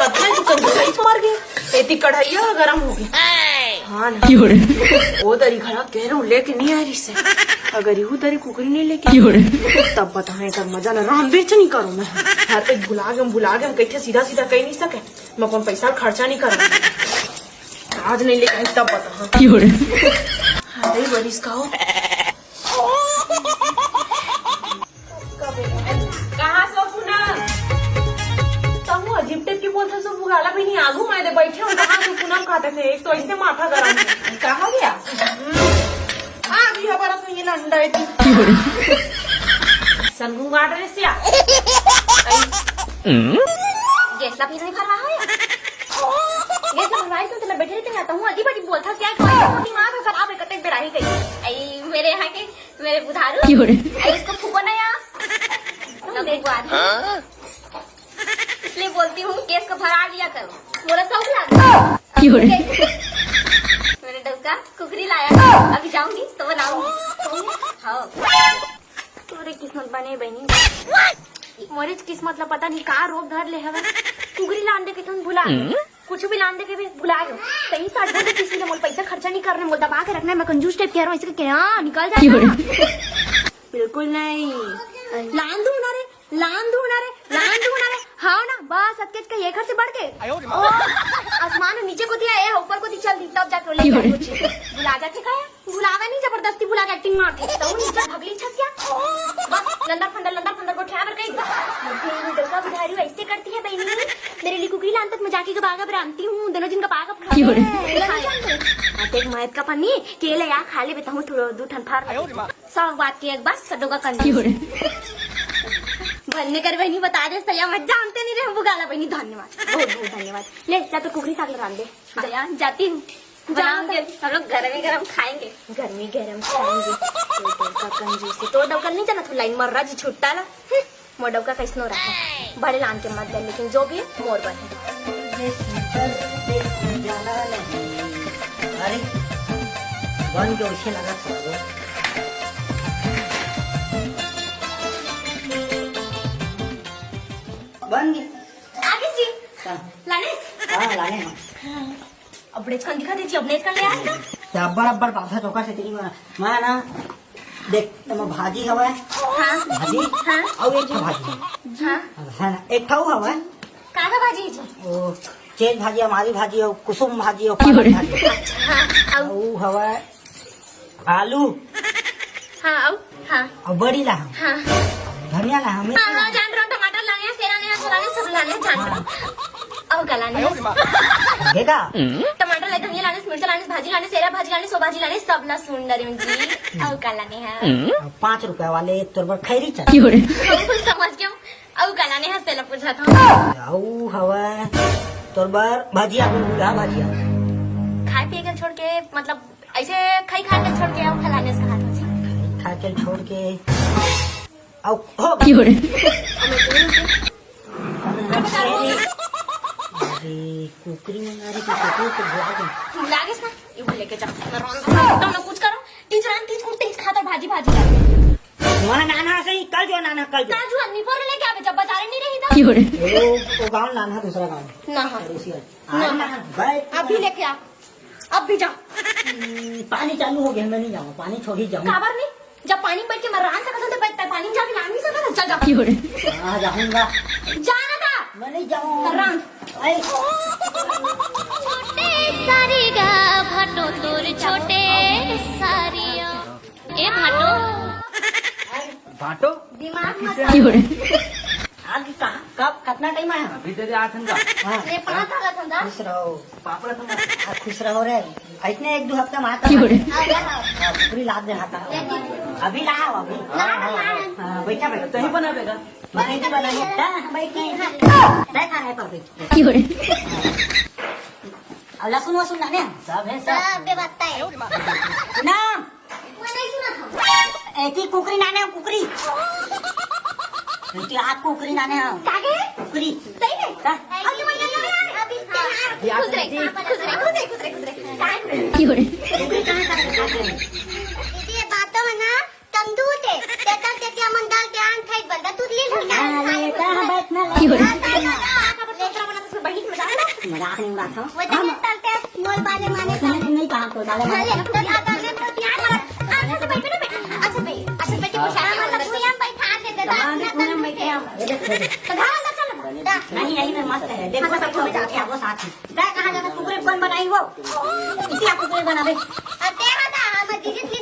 पत्थर की कढ़ाई मार गए इतनी कढ़ाइया गरम हो गई। हाँ ना वो दरी खड़ा कह रहा हूँ लेके नहीं आ रही से अगर यू दरी कुकरी नहीं लेके तब बताए कर मजा ना राम बेच नहीं करूँ मैं हर पे बुला गए कैसे सीधा सीधा कह नहीं सके मैं कौन पैसा खर्चा नहीं करूँ आज नहीं लेके तब बता अरे बरिस का हो कहाँ सो पुना तब अजीब टाइप की बोलते सब बुगाला भी नहीं आगू मैं दे बैठे हूँ कहाँ से पुनः खाते थे एक तो इससे माथा गरम है कहाँ गया अभी हमारा तो ये लंडा है संगू गाड़ रहे से गैसला फिर नहीं भरवा है गैसला भरवाई तो मैं बैठे रहते आता हूँ अजीब अजीब बोलता क्या दिमाग में खराब है कटे बेराही गई आई मेरे यहाँ के मेरे बुधारू इसको फूको ना यार तो देखो आज इसलिए बोलती हूँ गैस को भरा लिया करो मोरा शौक लगा मेरे डबका कुकरी लाया अभी जाऊंगी तो बनाऊंगी हाँ तुम्हारी किस्मत बने बहनी मोरी किस्मत ला पता नहीं कहाँ रोक धर ले हवा कुकरी लान दे के तुम भुला कुछ भी लान दे के भी भुला गयो सही साठ बोल किसी ने मोल पैसा खर्चा नहीं कर रहे मोल दबा के रखना है मैं कंजूस टाइप कह रहा हूँ इसके क्या निकल जाए बिल्कुल नहीं लान दूना रे हाँ ना बस सत्केज का ये घर से बढ़ के आसमान में नीचे को दिया है ऊपर को दी चल दी तब जाके बुला जाके खाया बुलावा नहीं जबरदस्ती बुला के एक्टिंग मारते तो नीचे भगली छसिया बस लंदर फंदर को ठेवर कई डका बिधारी वैसे करती है बहनी मेरे लिए कुकरी लान तक मैं जाके बागा बनाती हूँ दोनों जिनका बागा एक मैद का पन्नी केले या खा ले बेटा हूँ थोड़ा दू ठन फार सब बात की एक बार सडो का कंदी बनने कर बहनी बता दे सया मत जानते नहीं रहे बुगाला बहनी धन्यवाद बहुत बहुत धन्यवाद ले जा तो कुकरी साग लगा दे जया जाती हूँ बनाऊंगे हम लोग गरम खाएंगे कंजूसी तो डबका नहीं जाना तो लाइन मर रहा जी छुट्टा ला मोर डबका कैसनो रहा बड़े लान के मत दे लेकिन जो भी है मोर बन अरे बन के उसे लगा था बन गई आगे जी लाने हाँ लाने अपने कन दिखा दीजिए अपने कन ले आज ना अब्बर बाधा चौका से तेरी मैं ना देख तुम भाजी हवा हाँ भाजी हाँ और एक भाजी हाँ है ना एक खाऊ हवा कागा भाजी जी वो चेज भाजी हमारी भाजी और कुसुम भाजी और पालक भाजी हाँ और हवा आलू हाँ हाँ और बड़ी ला हाँ धनिया ला हमें हाँ जान रहा हूँ टमाटर लाने हैं सेरा लाने सोलाने सब लाने जान रहा हूँ और गलाने देखा टमाटर लाने धनिया लाने मिर्च लाने भाजी लाने सेरा भाजी लाने सो भाजी लाने सब ला सुंदर जी और गलाने हैं 5 रुपए वाले तोर खैरी चाहिए समझ गया और गलाने हैं सेला पूछा था आऊ हवा तोर बार भाजिया बुला भाजिया खाए पिए के छोड़ के मतलब ऐसे खाई खा के छोड़ के और खिलाने से कहा खा के छोड़ के आओ हो अरे कुकरी में नारी की फोटो तो बुला दे लागेस ना ये बोले के जा तो ना कुछ करो टीच को टीच खाता भाजी वहाँ नाना सही कल जो काजू आदमी पर लेके आवे जब बाजारे नहीं रही वो गाँव लाना दूसरा गाँव ना हाँ अभी लेके आ अब भी जा पानी चालू हो गया मैं नहीं जाऊँगा पानी छोड़ ही जाऊँगा काबर नहीं जब पानी बैठ के मैं रान सकता तो बैठता पानी जाके ला नहीं सकता चल जा हाँ जाऊँगा जाना था मैं नहीं जाऊँगा रान छोटे सारिगा भाटो तोर छोटे सारिया ए भाटो दिमाग मत आज कब कितना टाइम आया अभी तेरे 8 घंटा हाँ ये पता था था खुश रहो पापड़ा तुम खुश रहो रे इतने 1-2 हफ्ते में आता पूरी लाद दे हाथा अभी लाओ अभी हाँ बैठा तो ही बना देगा बैठ बैठा है पर अब लहसुन वसुन लाने सब है सब बे बताए ना मैं नहीं सुना था ऐसी कुकरी लाने कुकरी आज कुकरी लाने कागे कुकरी सही है अभी मैं अभी खुश रहे कुकरी कहाँ ये बातों में ना तंदूर थे तेतल ते क्या मन डाल के आन खाई बंदा तू ले ले बैठना का बतोरा बना तो बड़ी मजाक नहीं उड़ाता हूँ वो तो तलते मोल पाले माने नहीं कहा तो डाले अरे तो आता है तो यार अच्छा से बैठ बेटा अच्छा बैठ के पूछा मतलब तू यहां बैठा देते था तूने मैं क्या ये देख तो धावा अंदर चल नहीं यही में मस्त है देखो सबको में जाके वो साथ में कहाँ जाना कुकुरे कौन बनाई वो इसी आप कुकुरे बना दे तेरा था हम दीदी